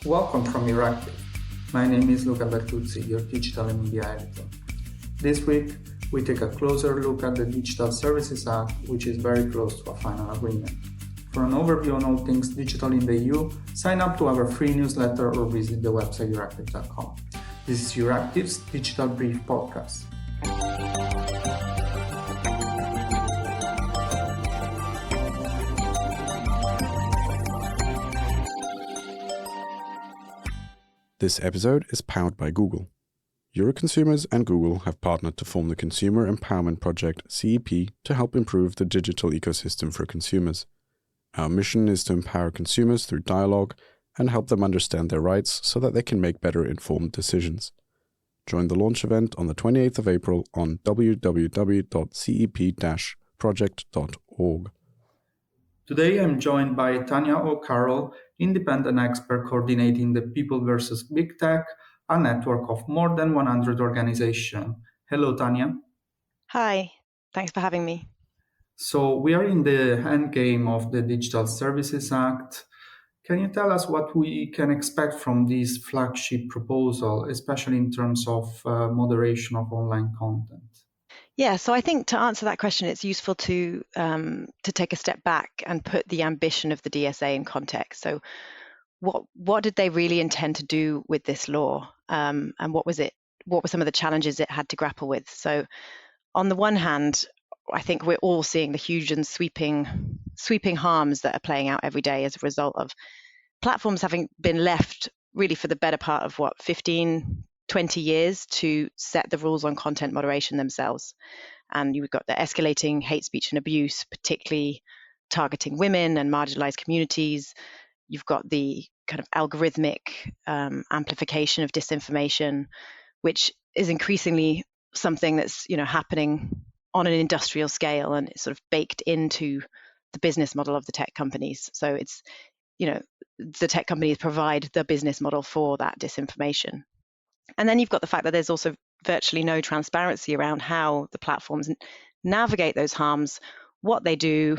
Welcome from Euractiv. My name is Luca Bertuzzi, your digital and media editor. This week, we take a closer look at the Digital Services Act, which is very close to a final agreement. For an overview on all things digital in the EU, sign up to our free newsletter or visit the website euractiv.com. This is Euractiv's Digital Brief podcast. This episode is powered by Google. Euroconsumers and Google have partnered to form the Consumer Empowerment Project CEP to help improve the digital ecosystem for consumers. Our mission is to empower consumers through dialogue and help them understand their rights so that they can make better informed decisions. Join the launch event on the 28th of April on www.cep-project.org. Today I'm joined by Tanya O'Carroll, independent expert coordinating the People vs. Big Tech, a network of more than 100 organizations. Hello, Tanya. Hi, thanks for having me. So we are in the end game of the Digital Services Act. Can you tell us what we can expect from this flagship proposal, especially in terms of moderation of online content? Yeah, so I think to answer that question, it's useful to take a step back and put the ambition of the DSA in context. So, what did they really intend to do with this law, and what was it? What were some of the challenges it had to grapple with? So, on the one hand, I think we're all seeing the huge and sweeping harms that are playing out every day as a result of platforms having been left really for the better part of 15-20 years to set the rules on content moderation themselves. And you've got the escalating hate speech and abuse, particularly targeting women and marginalized communities. You've got the kind of algorithmic amplification of disinformation, which is increasingly something that's happening on an industrial scale, and it's sort of baked into the business model of the tech companies. So it's the tech companies provide the business model for that disinformation. And then you've got the fact that there's also virtually no transparency around how the platforms navigate those harms, what they do,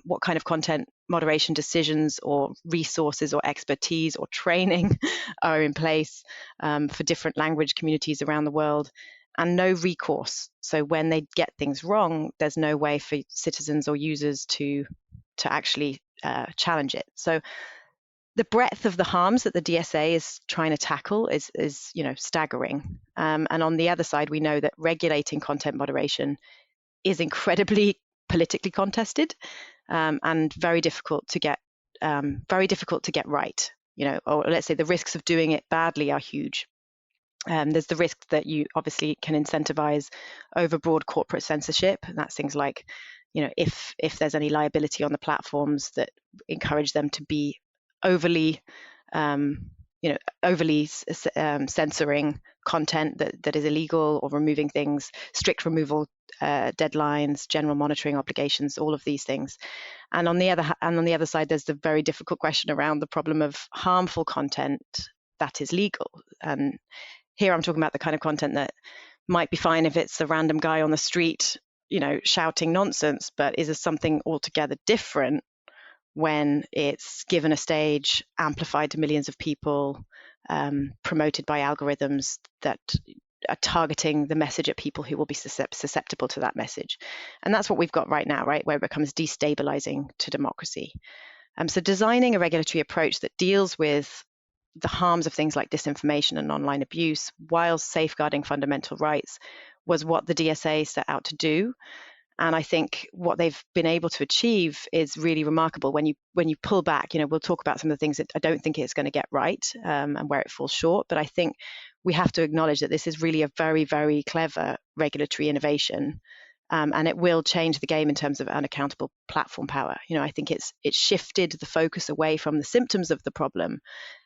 what kind of content moderation decisions or resources or expertise or training are in place for different language communities around the world, and no recourse. So when they get things wrong, there's no way for citizens or users to actually challenge it. So the breadth of the harms that the DSA is trying to tackle is staggering. And on the other side, we know that regulating content moderation is incredibly politically contested and very difficult to get right. Or let's say the risks of doing it badly are huge. There's the risk that you obviously can incentivize overbroad corporate censorship, and that's things like, if there's any liability on the platforms that encourage them to be overly censoring content that is illegal, or removing things, strict removal deadlines, general monitoring obligations, all of these things. And on the other side, there's the very difficult question around the problem of harmful content that is legal. And here I'm talking about the kind of content that might be fine if it's a random guy on the street, shouting nonsense, but is something altogether different when it's given a stage, amplified to millions of people, promoted by algorithms that are targeting the message at people who will be susceptible to that message. And that's what we've got right now, right, where it becomes destabilizing to democracy. So designing a regulatory approach that deals with the harms of things like disinformation and online abuse while safeguarding fundamental rights was what the DSA set out to do. And I think what they've been able to achieve is really remarkable. When you pull back, we'll talk about some of the things that I don't think it's going to get right and where it falls short. But I think we have to acknowledge that this is really a very, very clever regulatory innovation, and it will change the game in terms of unaccountable platform power. I think it's shifted the focus away from the symptoms of the problem.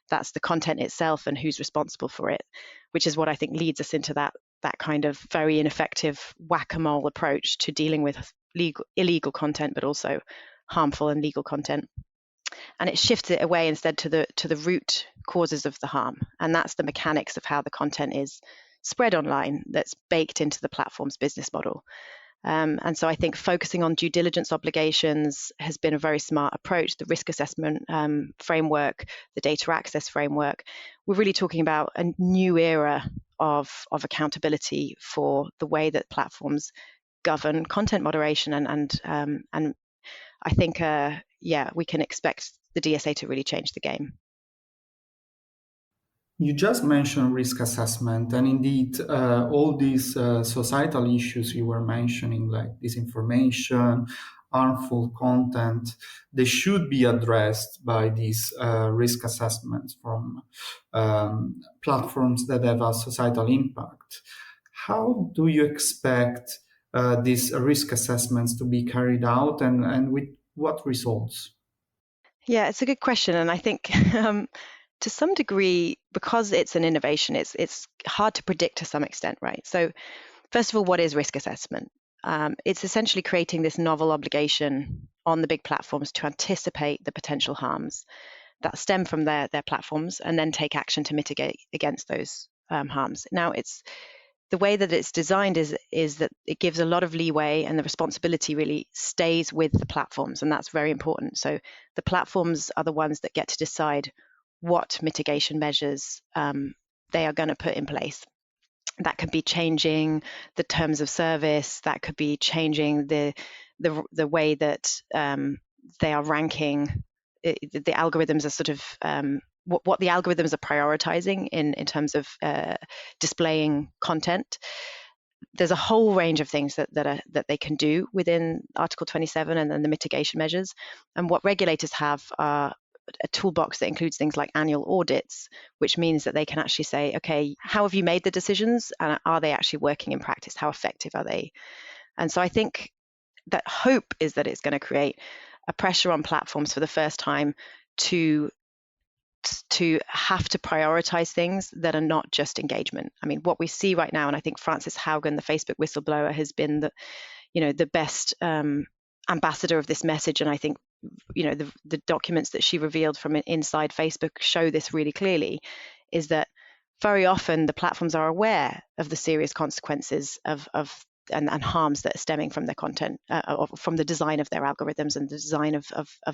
That's the content itself and who's responsible for it, which is what I think leads us into that kind of very ineffective whack-a-mole approach to dealing with illegal content, but also harmful and legal content. And it shifts it away instead to the root causes of the harm, and that's the mechanics of how the content is spread online that's baked into the platform's business model. And so I think focusing on due diligence obligations has been a very smart approach. The risk assessment framework, the data access framework, we're really talking about a new era of accountability for the way that platforms govern content moderation. And I think, we can expect the DSA to really change the game. You just mentioned risk assessment, and indeed, all these societal issues you were mentioning, like disinformation, harmful content, they should be addressed by these risk assessments from platforms that have a societal impact. How do you expect these risk assessments to be carried out, and with what results? Yeah, it's a good question, and I think to some degree, because it's an innovation, it's hard to predict to some extent, right? So, first of all, what is risk assessment? It's essentially creating this novel obligation on the big platforms to anticipate the potential harms that stem from their platforms, and then take action to mitigate against those harms. Now, it's the way that it's designed is that it gives a lot of leeway, and the responsibility really stays with the platforms, and that's very important. So the platforms are the ones that get to decide what mitigation measures they are going to put in place. That could be changing the terms of service, that could be changing the way that they are ranking. The algorithms are sort of what the algorithms are prioritizing in terms of displaying content. There's a whole range of things that they can do within Article 27 and then the mitigation measures. And what regulators have are a toolbox that includes things like annual audits, which means that they can actually say, okay, how have you made the decisions, and are they actually working in practice? How effective are they? And so I think that hope is that it's going to create a pressure on platforms for the first time to have to prioritize things that are not just engagement. I mean, what we see right now, and I think Frances Haugen, the Facebook whistleblower, has been the best ambassador of this message. And I think, the documents that she revealed from inside Facebook show this really clearly, is that very often the platforms are aware of the serious consequences and harms that are stemming from their content, or from the design of their algorithms and the design of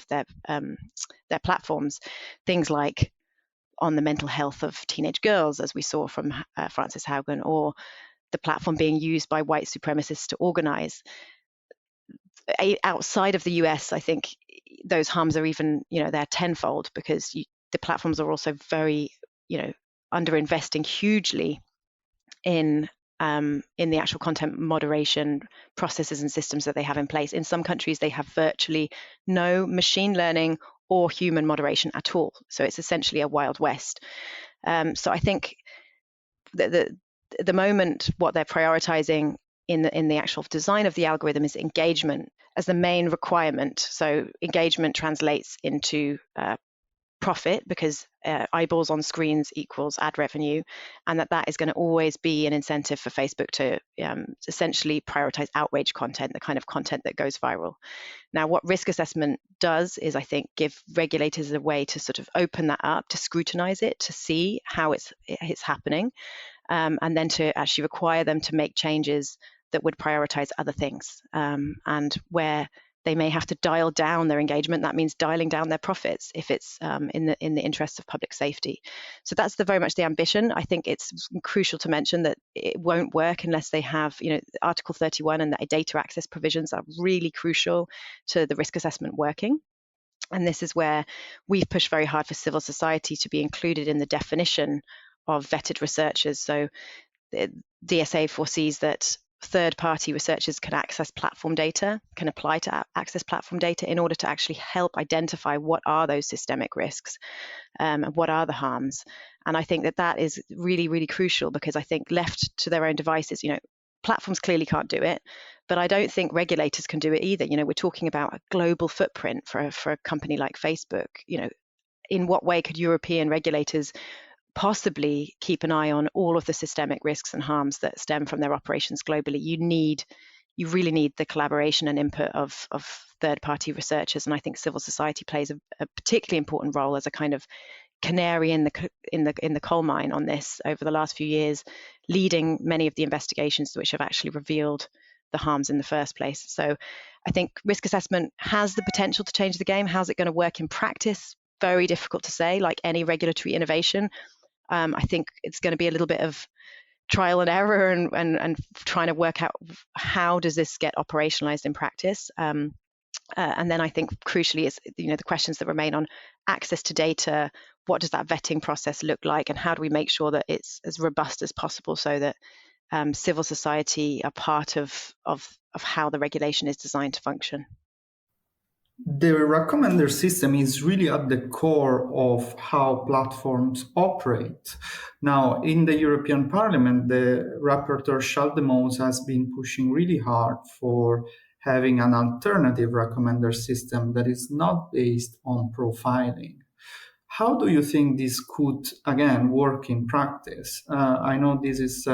their platforms. Things like on the mental health of teenage girls, as we saw from Frances Haugen, or the platform being used by white supremacists to organize. Outside of the US, I think those harms are even, they're tenfold, because the platforms are also very, underinvesting hugely in the actual content moderation processes and systems that they have in place. In some countries, they have virtually no machine learning or human moderation at all. So it's essentially a Wild West. So I think that the moment what they're prioritizing in the actual design of the algorithm is engagement as the main requirement. So engagement translates into profit, because eyeballs on screens equals ad revenue, and that is going to always be an incentive for Facebook to essentially prioritize outrage content, the kind of content that goes viral. Now, what risk assessment does is, I think, give regulators a way to sort of open that up, to scrutinize it, to see how it's happening, and then to actually require them to make changes that would prioritize other things, and where they may have to dial down their engagement. That means dialing down their profits if it's in the interests of public safety. So that's very much the ambition. I think it's crucial to mention that it won't work unless they have, Article 31 and the data access provisions are really crucial to the risk assessment working. And this is where we've pushed very hard for civil society to be included in the definition of vetted researchers. So the DSA foresees that third-party researchers can access platform data, can apply to access platform data in order to actually help identify what are those systemic risks, and what are the harms. And I think that is really, really crucial, because I think left to their own devices, platforms clearly can't do it, but I don't think regulators can do it either. We're talking about a global footprint for a company like Facebook. In what way could European regulators possibly keep an eye on all of the systemic risks and harms that stem from their operations globally? You really need the collaboration and input of third-party researchers, and I think civil society plays a particularly important role as a kind of canary in the coal mine on this over the last few years, leading many of the investigations which have actually revealed the harms in the first place. So I think risk assessment has the potential to change the game. How's it going to work in practice? Very difficult to say. Like any regulatory innovation, I think it's going to be a little bit of trial and error and trying to work out how does this get operationalized in practice. And then I think crucially is, the questions that remain on access to data. What does that vetting process look like, and how do we make sure that it's as robust as possible so that civil society are part of how the regulation is designed to function? The recommender system is really at the core of how platforms operate. Now, in the European Parliament, the rapporteur Schaldemose has been pushing really hard for having an alternative recommender system that is not based on profiling. How do you think this could, again, work in practice? I know this is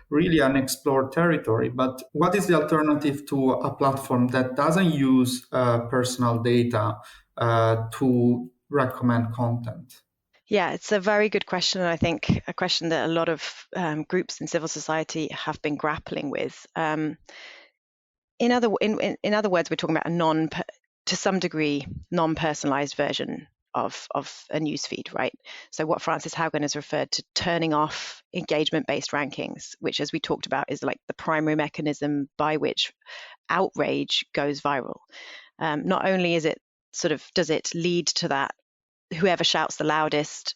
really unexplored territory, but what is the alternative to a platform that doesn't use personal data to recommend content? Yeah, it's a very good question, and I think a question that a lot of groups in civil society have been grappling with. In other words, we're talking about to some degree, non-personalized version of a newsfeed, right? So what Frances Haugen has referred to turning off engagement-based rankings, which, as we talked about, is like the primary mechanism by which outrage goes viral. Not only is it does it lead to that whoever shouts the loudest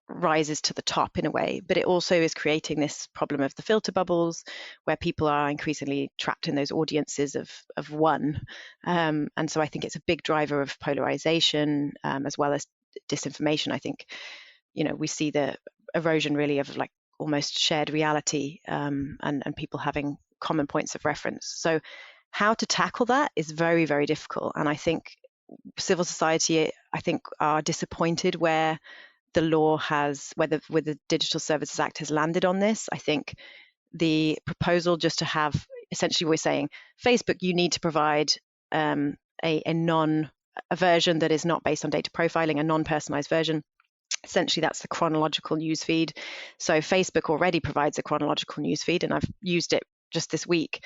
rises to the top in a way, but it also is creating this problem of the filter bubbles where people are increasingly trapped in those audiences of one. And so I think it's a big driver of polarization as well as disinformation. I think, we see the erosion really of like almost shared reality and people having common points of reference. So how to tackle that is very, very difficult. And I think civil society, are disappointed where the law where the Digital Services Act has landed on this. I think the proposal just to have, essentially we're saying, Facebook, you need to provide a version that is not based on data profiling, a non-personalized version. Essentially, that's the chronological newsfeed. So Facebook already provides a chronological newsfeed, and I've used it just this week.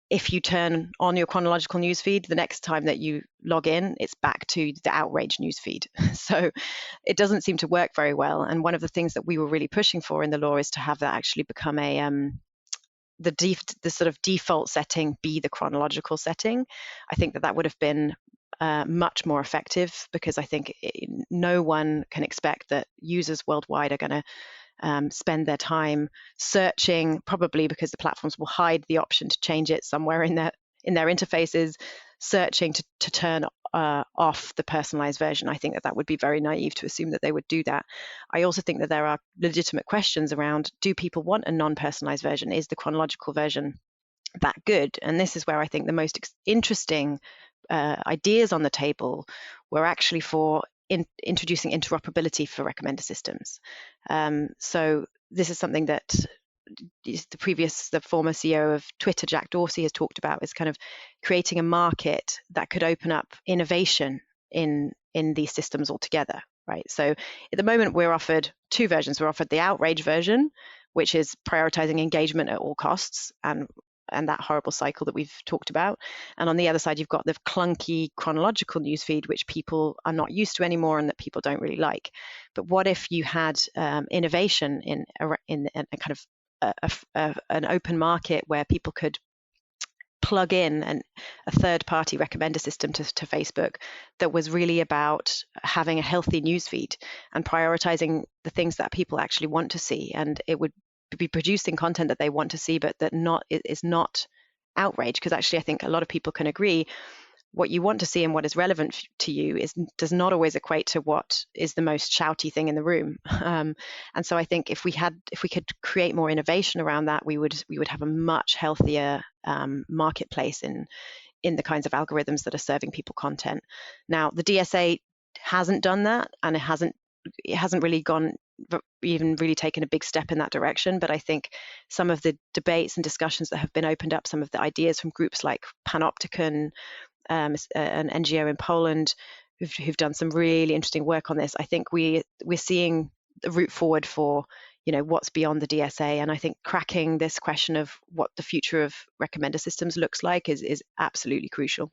If you turn on your chronological newsfeed, the next time that you log in, it's back to the outrage newsfeed. So it doesn't seem to work very well. And one of the things that we were really pushing for in the law is to have that actually become the sort of default setting be the chronological setting. I think that would have been much more effective, because I think no one can expect that users worldwide are going to spend their time searching, probably because the platforms will hide the option to change it somewhere in their interfaces, searching to turn off the personalized version. I think that would be very naive to assume that they would do that. I also think that there are legitimate questions around, do people want a non-personalized version? Is the chronological version that good? And this is where I think the most interesting ideas on the table were actually for introducing interoperability for recommender systems. So this is something that the former CEO of Twitter, Jack Dorsey, has talked about, is kind of creating a market that could open up innovation in these systems altogether, right? So at the moment, we're offered two versions. We're offered the outrage version, which is prioritizing engagement at all costs, and that horrible cycle that we've talked about. And on the other side, you've got the clunky chronological newsfeed, which people are not used to anymore and that people don't really like. But what if you had innovation in a kind of an open market where people could plug in a third-party recommender system to Facebook that was really about having a healthy newsfeed and prioritizing the things that people actually want to see, and it would be producing content that they want to see, but that is not outrage. Because actually, I think a lot of people can agree what you want to see and what is relevant to you does not always equate to what is the most shouty thing in the room. And so I think if we could create more innovation around that, we would have a much healthier marketplace in the kinds of algorithms that are serving people content. Now, the DSA hasn't done that, and it hasn't really even really taken a big step in that direction. But I think some of the debates and discussions that have been opened up, some of the ideas from groups like Panoptykon, an NGO in Poland, who've done some really interesting work on this. I think we're seeing the route forward for what's beyond the DSA. And I think cracking this question of what the future of recommender systems looks like is absolutely crucial.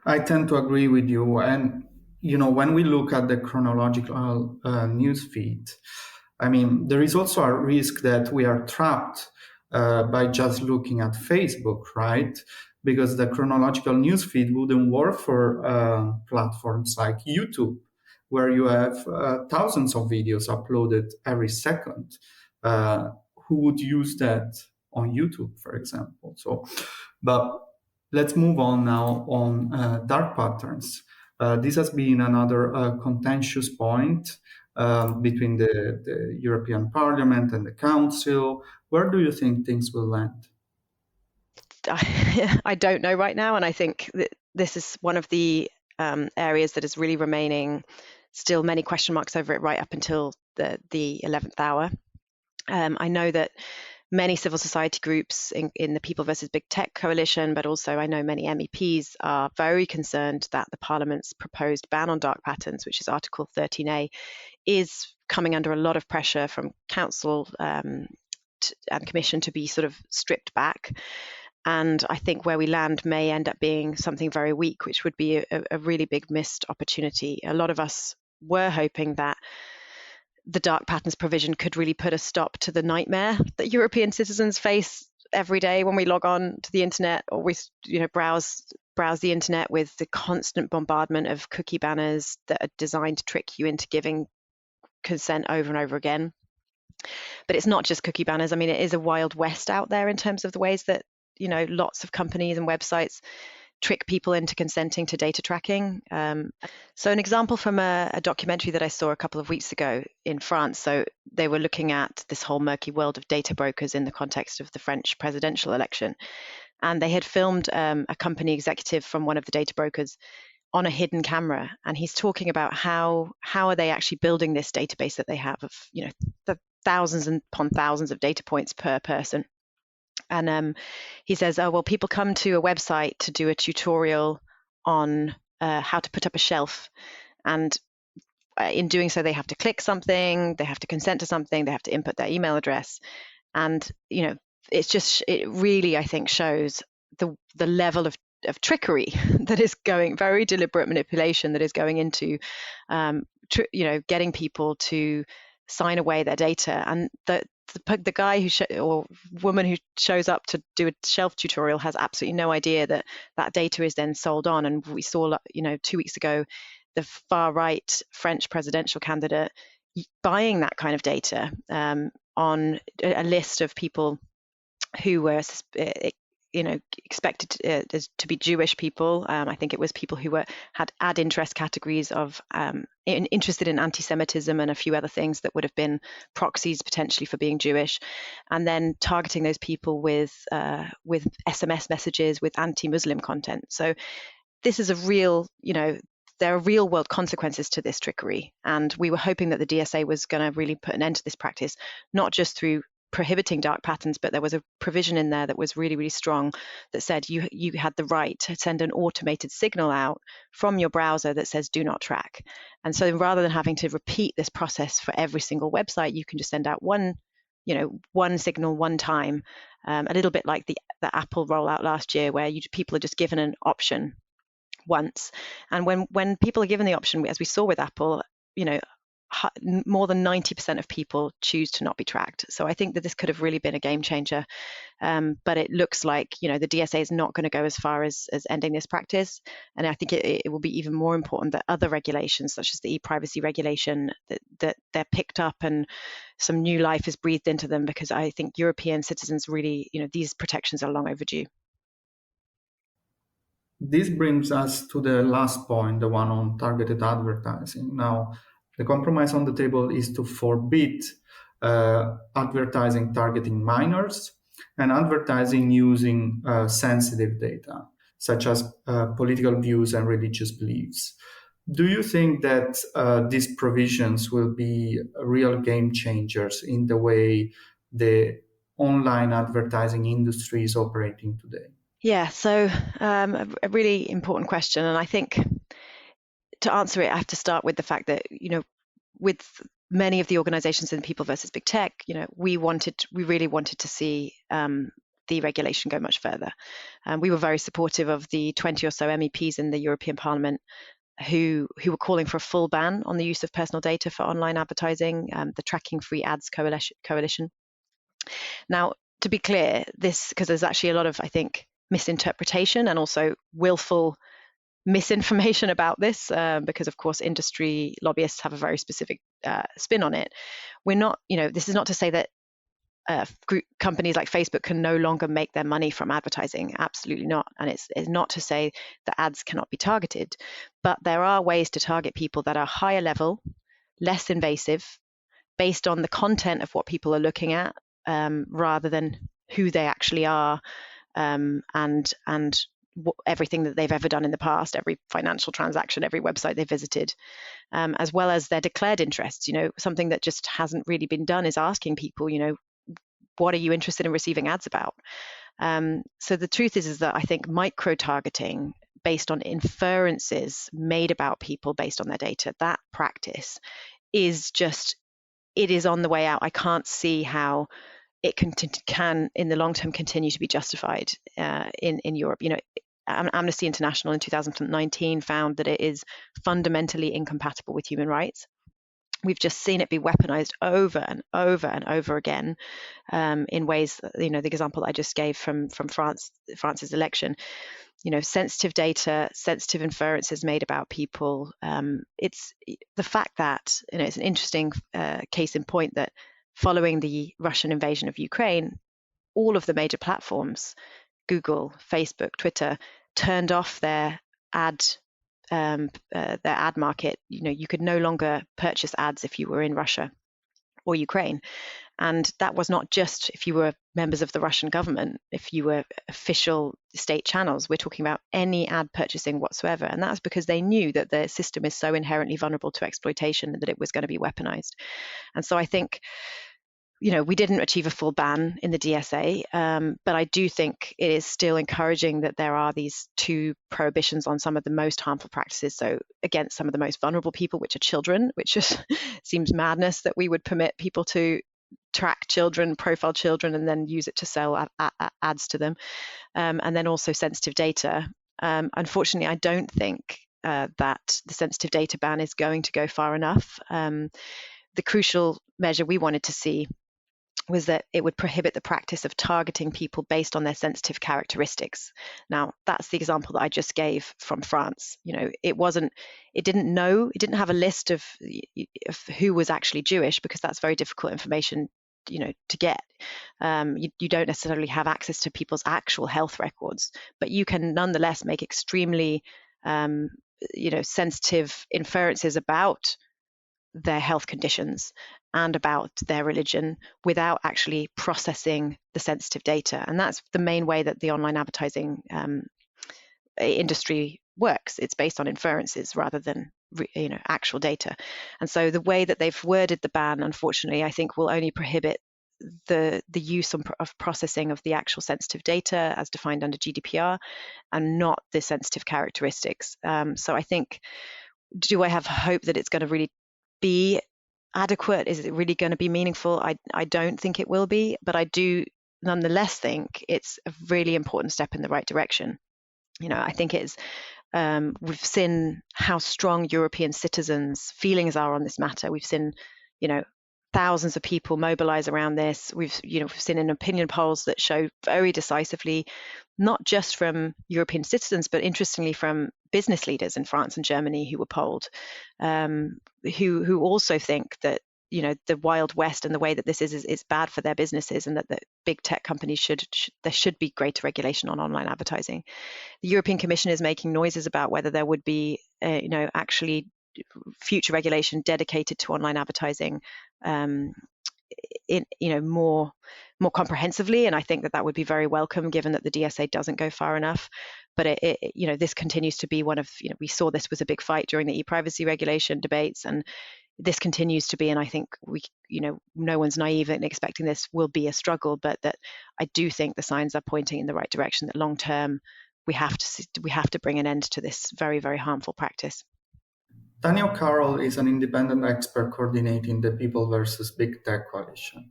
I tend to agree with you. And, when we look at the chronological news feed, I mean, there is also a risk that we are trapped by just looking at Facebook, right? Because the chronological news feed wouldn't work for platforms like YouTube, where you have thousands of videos uploaded every second. Who would use that on YouTube, for example? But let's move on now on dark patterns. This has been another contentious point between the European Parliament and the Council. Where do you think things will land? I don't know right now, and I think that this is one of the areas that is really remaining still many question marks over it right up until the 11th hour. I know that many civil society groups in the People versus Big Tech coalition, but also I know many MEPs are very concerned that the Parliament's proposed ban on dark patterns, which is Article 13A, is coming under a lot of pressure from Council and Commission to be sort of stripped back. And I think where we land may end up being something very weak, which would be a really big missed opportunity. A lot of us were hoping that the dark patterns provision could really put a stop to the nightmare that European citizens face every day when we log on to the internet or we browse the internet with the constant bombardment of cookie banners that are designed to trick you into giving consent over and over again. But it's not just cookie banners. I mean, it is a wild west out there in terms of the ways that lots of companies and websites trick people into consenting to data tracking. So an example from a documentary that I saw a couple of weeks ago in France. So they were looking at this whole murky world of data brokers in the context of the French presidential election. And they had filmed a company executive from one of the data brokers on a hidden camera. And he's talking about how are they actually building this database that they have of, the thousands upon thousands of data points per person. And he says, people come to a website to do a tutorial on how to put up a shelf. And in doing so, they have to click something, they have to consent to something, they have to input their email address. And, it really, I think, shows the level of trickery that is going, very deliberate manipulation that is going into, getting people to sign away their data. And the guy or woman who shows up to do a shelf tutorial has absolutely no idea that data is then sold on. And we saw, 2 weeks ago, the far right French presidential candidate buying that kind of data on a list of people who were expected to be Jewish people. I think it was people who had ad interest categories of interested in anti-Semitism and a few other things that would have been proxies potentially for being Jewish, and then targeting those people with SMS messages with anti-Muslim content. So this is a real, there are real world consequences to this trickery, and we were hoping that the DSA was going to really put an end to this practice, not just through prohibiting dark patterns, but there was a provision in there that was really, really strong that said you had the right to send an automated signal out from your browser that says do not track. And so rather than having to repeat this process for every single website, you can just send out one signal one time, a little bit like the Apple rollout last year, where people are just given an option once. And when people are given the option, as we saw with Apple, more than 90% of people choose to not be tracked. So I think that this could have really been a game changer. But it looks like, the DSA is not going to go as far as ending this practice. And I think it will be even more important that other regulations, such as the e-privacy regulation, that they're picked up and some new life is breathed into them, because I think European citizens really, these protections are long overdue. This brings us to the last point, the one on targeted advertising. Now, the compromise on the table is to forbid advertising targeting minors and advertising using sensitive data, such as political views and religious beliefs. Do you think that these provisions will be real game changers in the way the online advertising industry is operating today? Yeah, so a really important question. And I think to answer it, I have to start with the fact that, with many of the organizations in People versus Big Tech, we really wanted to see the regulation go much further. We were very supportive of the 20 or so MEPs in the European Parliament who were calling for a full ban on the use of personal data for online advertising, the Tracking Free Ads Coalition. Now, to be clear, because there's actually a lot of, I think, misinterpretation and also willful misinformation about this, because of course industry lobbyists have a very specific spin on it. We're not, this is not to say that companies like Facebook can no longer make their money from advertising. Absolutely not. And it's not to say that ads cannot be targeted, but there are ways to target people that are higher level, less invasive, based on the content of what people are looking at, rather than who they actually are, and everything that they've ever done in the past, every financial transaction, every website they visited, as well as their declared interests. Something that just hasn't really been done is asking people, what are you interested in receiving ads about? So the truth is that I think micro-targeting based on inferences made about people based on their data, that practice is it is on the way out. I can't see how it can in the long term continue to be justified in Europe. Amnesty International in 2019 found that it is fundamentally incompatible with human rights. We've just seen it be weaponized over and over and over again, in ways, the example I just gave from France's election, sensitive data, sensitive inferences made about people. It's the fact that, it's an interesting case in point that following the Russian invasion of Ukraine, all of the major platforms, Google, Facebook, Twitter, turned off their ad market. You could no longer purchase ads if you were in Russia or Ukraine. And that was not just if you were members of the Russian government, if you were official state channels. We're talking about any ad purchasing whatsoever. And that's because they knew that the system is so inherently vulnerable to exploitation that it was going to be weaponized. And so I think, we didn't achieve a full ban in the DSA, but I do think it is still encouraging that there are these two prohibitions on some of the most harmful practices. So against some of the most vulnerable people, which are children, which just seems madness that we would permit people to track children, profile children, and then use it to sell ads to them. And then also sensitive data. Unfortunately, I don't think that the sensitive data ban is going to go far enough. The crucial measure we wanted to see was that it would prohibit the practice of targeting people based on their sensitive characteristics. Now, that's the example that I just gave from France. It didn't have a list of who was actually Jewish, because that's very difficult information, to get. You don't necessarily have access to people's actual health records, but you can nonetheless make extremely, sensitive inferences about their health conditions and about their religion without actually processing the sensitive data. And that's the main way that the online advertising industry works. It's based on inferences rather than actual data. And so the way that they've worded the ban, unfortunately, I think will only prohibit the use of processing of the actual sensitive data as defined under GDPR, and not the sensitive characteristics. So I think, do I have hope that it's going to really be adequate? Is it really going to be meaningful? I don't think it will be, but I do nonetheless think it's a really important step in the right direction. I think it's we've seen how strong European citizens' feelings are on this matter. We've seen, thousands of people mobilize around this. We've seen in opinion polls that show very decisively, not just from European citizens, but interestingly from business leaders in France and Germany who were polled, who also think that the Wild West and the way that this is bad for their businesses, and that the big tech companies there should be greater regulation on online advertising. The European Commission is making noises about whether there would be actually future regulation dedicated to online advertising more comprehensively, and I think that would be very welcome, given that the DSA doesn't go far enough. But this continues to be one of, we saw this was a big fight during the e-privacy regulation debates, and this continues to be, and I think no one's naive in expecting this will be a struggle, but that I do think the signs are pointing in the right direction, that long term we have to bring an end to this very, very harmful practice. Tanya O'Carroll is an independent expert coordinating the People versus Big Tech Coalition.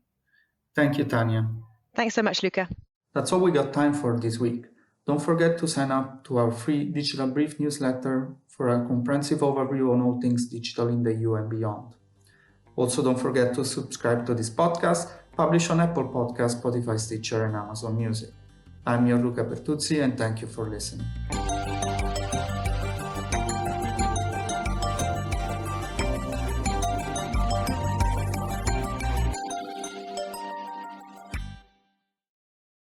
Thank you, Tanya. Thanks so much, Luca. That's all we got time for this week. Don't forget to sign up to our free Digital Brief newsletter for a comprehensive overview on all things digital in the EU and beyond. Also, don't forget to subscribe to this podcast, published on Apple Podcasts, Spotify, Stitcher, and Amazon Music. I'm your Luca Bertuzzi, and thank you for listening.